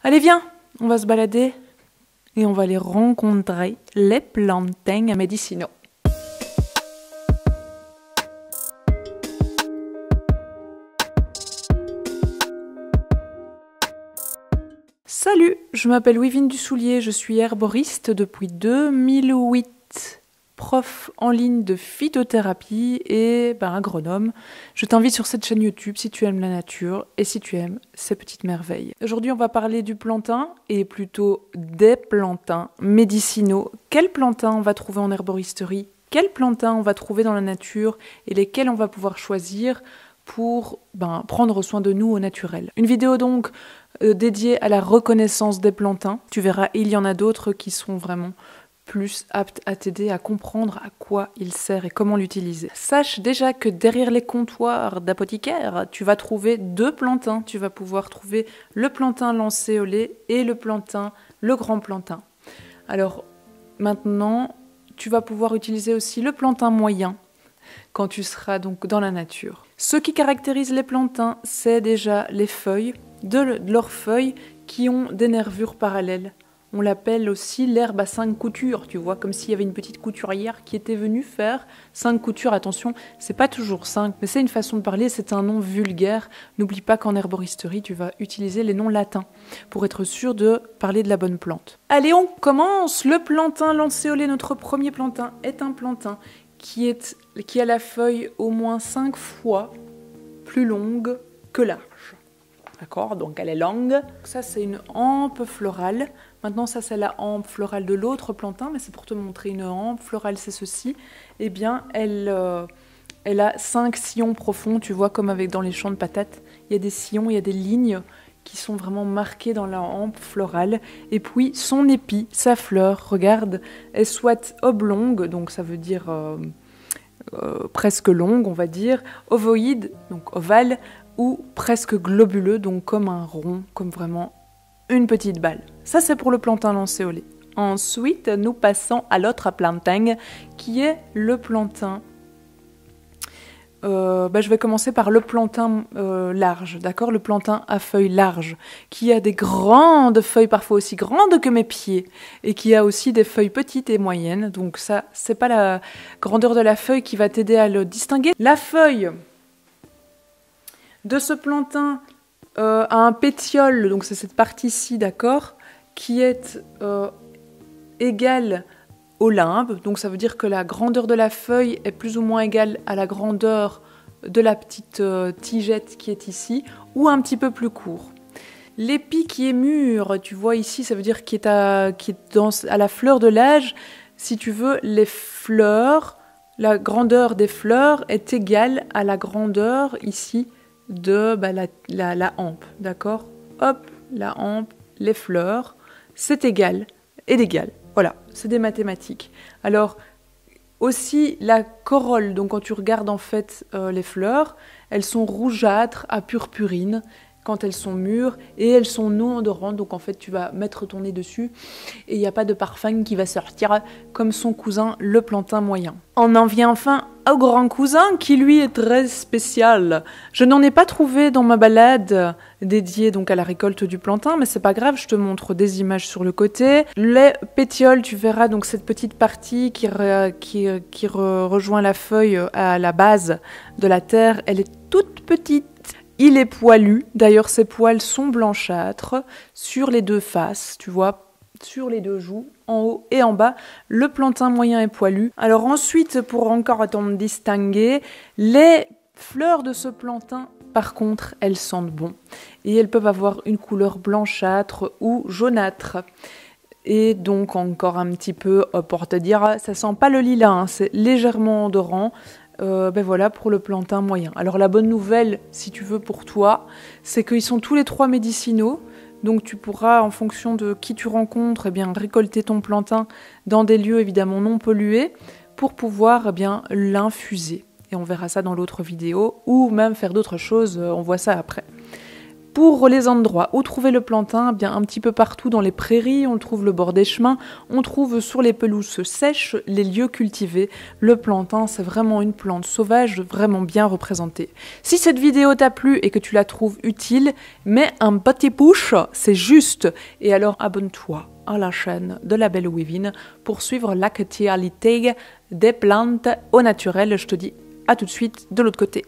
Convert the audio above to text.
Allez, viens, on va se balader et on va aller rencontrer les plantains médicinaux. Salut, je m'appelle Wivine Dussoulier, je suis herboriste depuis 2008, prof en ligne de phytothérapie et agronome. Je t'invite sur cette chaîne YouTube si tu aimes la nature et si tu aimes ces petites merveilles. Aujourd'hui, on va parler du plantain et plutôt des plantains médicinaux. Quels plantains on va trouver en herboristerie? Quels plantains on va trouver dans la nature et lesquels on va pouvoir choisir pour prendre soin de nous au naturel. Une vidéo donc dédiée à la reconnaissance des plantains. Tu verras, il y en a d'autres qui sont vraiment plus aptes à t'aider à comprendre à quoi il sert et comment l'utiliser. Sache déjà que derrière les comptoirs d'apothicaires, tu vas trouver deux plantains. Tu vas pouvoir trouver le plantain lancéolé et le plantain, le grand plantain. Alors maintenant, tu vas pouvoir utiliser aussi le plantain moyen quand tu seras donc dans la nature. Ce qui caractérise les plantains, c'est déjà les feuilles, de leurs feuilles qui ont des nervures parallèles. On l'appelle aussi l'herbe à 5 coutures, tu vois, comme s'il y avait une petite couturière qui était venue faire 5 coutures. Attention, c'est pas toujours 5, mais c'est une façon de parler, c'est un nom vulgaire. N'oublie pas qu'en herboristerie, tu vas utiliser les noms latins pour être sûr de parler de la bonne plante. Allez, on commence. Le plantain lancéolé, notre premier plantain, est un plantain qui a la feuille au moins 5 fois plus longue que large. D'accord? Donc elle est longue. Ça, c'est une hampe florale. Maintenant, ça, c'est la hampe florale de l'autre plantain, mais c'est pour te montrer une hampe florale, c'est ceci. Eh bien, elle a 5 sillons profonds, tu vois, comme dans les champs de patates. Il y a des sillons, il y a des lignes qui sont vraiment marquées dans la hampe florale. Et puis, son épi, sa fleur, regarde, est soit oblongue, donc ça veut dire presque longue, on va dire, ovoïde, donc ovale, ou presque globuleux, donc comme un rond, comme vraiment une petite balle. Ça, c'est pour le plantain lancéolé. Ensuite, nous passons à l'autre plantain, qui est le plantain. Je vais commencer par le plantain large, d'accord? Le plantain à feuilles larges, qui a des grandes feuilles, parfois aussi grandes que mes pieds, et qui a aussi des feuilles petites et moyennes. Donc ça, c'est pas la grandeur de la feuille qui va t'aider à le distinguer. La feuille de ce plantain a un pétiole, donc c'est cette partie-ci, d'accord, qui est égale au limbe, donc ça veut dire que la grandeur de la feuille est plus ou moins égale à la grandeur de la petite tigette qui est ici, ou un petit peu plus court. L'épi qui est mûr, tu vois ici, ça veut dire qu'il est à la fleur de l'âge. Si tu veux, les fleurs, la grandeur des fleurs est égale à la grandeur ici de la hampe, d'accord? Hop, la hampe, les fleurs, c'est égal et d'égal. Voilà, c'est des mathématiques. Alors, aussi la corolle, donc quand tu regardes en fait les fleurs, elles sont rougeâtres à purpurine quand elles sont mûres et elles sont non odorantes, donc en fait tu vas mettre ton nez dessus et il n'y a pas de parfum qui va sortir comme son cousin le plantain moyen. On en vient enfin au grand cousin qui lui est très spécial. Je n'en ai pas trouvé dans ma balade dédiée donc à la récolte du plantain, mais c'est pas grave, je te montre des images sur le côté. Les pétioles, tu verras donc cette petite partie qui rejoint la feuille à la base de la terre, elle est toute petite. Il est poilu, d'ailleurs ses poils sont blanchâtres sur les deux faces, tu vois, sur les deux joues, en haut et en bas. Le plantain moyen est poilu. Alors ensuite, pour encore t'en distinguer, les fleurs de ce plantain, par contre, elles sentent bon. Et elles peuvent avoir une couleur blanchâtre ou jaunâtre. Et donc encore un petit peu, pour te dire, ça sent pas le lilas, hein, c'est légèrement odorant. Voilà pour le plantain moyen. Alors la bonne nouvelle, si tu veux pour toi, c'est qu'ils sont tous les trois médicinaux. Donc tu pourras, en fonction de qui tu rencontres, récolter ton plantain dans des lieux évidemment non pollués pour pouvoir l'infuser. Et on verra ça dans l'autre vidéo, ou même faire d'autres choses, on voit ça après. Pour les endroits où trouver le plantain, eh bien un petit peu partout dans les prairies, on le trouve le bord des chemins, on trouve sur les pelouses sèches, les lieux cultivés. Le plantain, c'est vraiment une plante sauvage vraiment bien représentée. Si cette vidéo t'a plu et que tu la trouves utile, mets un petit pouce, c'est juste. Et alors abonne-toi à la chaîne de la belle Wivine pour suivre l'actualité des plantes au naturel. Je te dis à tout de suite de l'autre côté.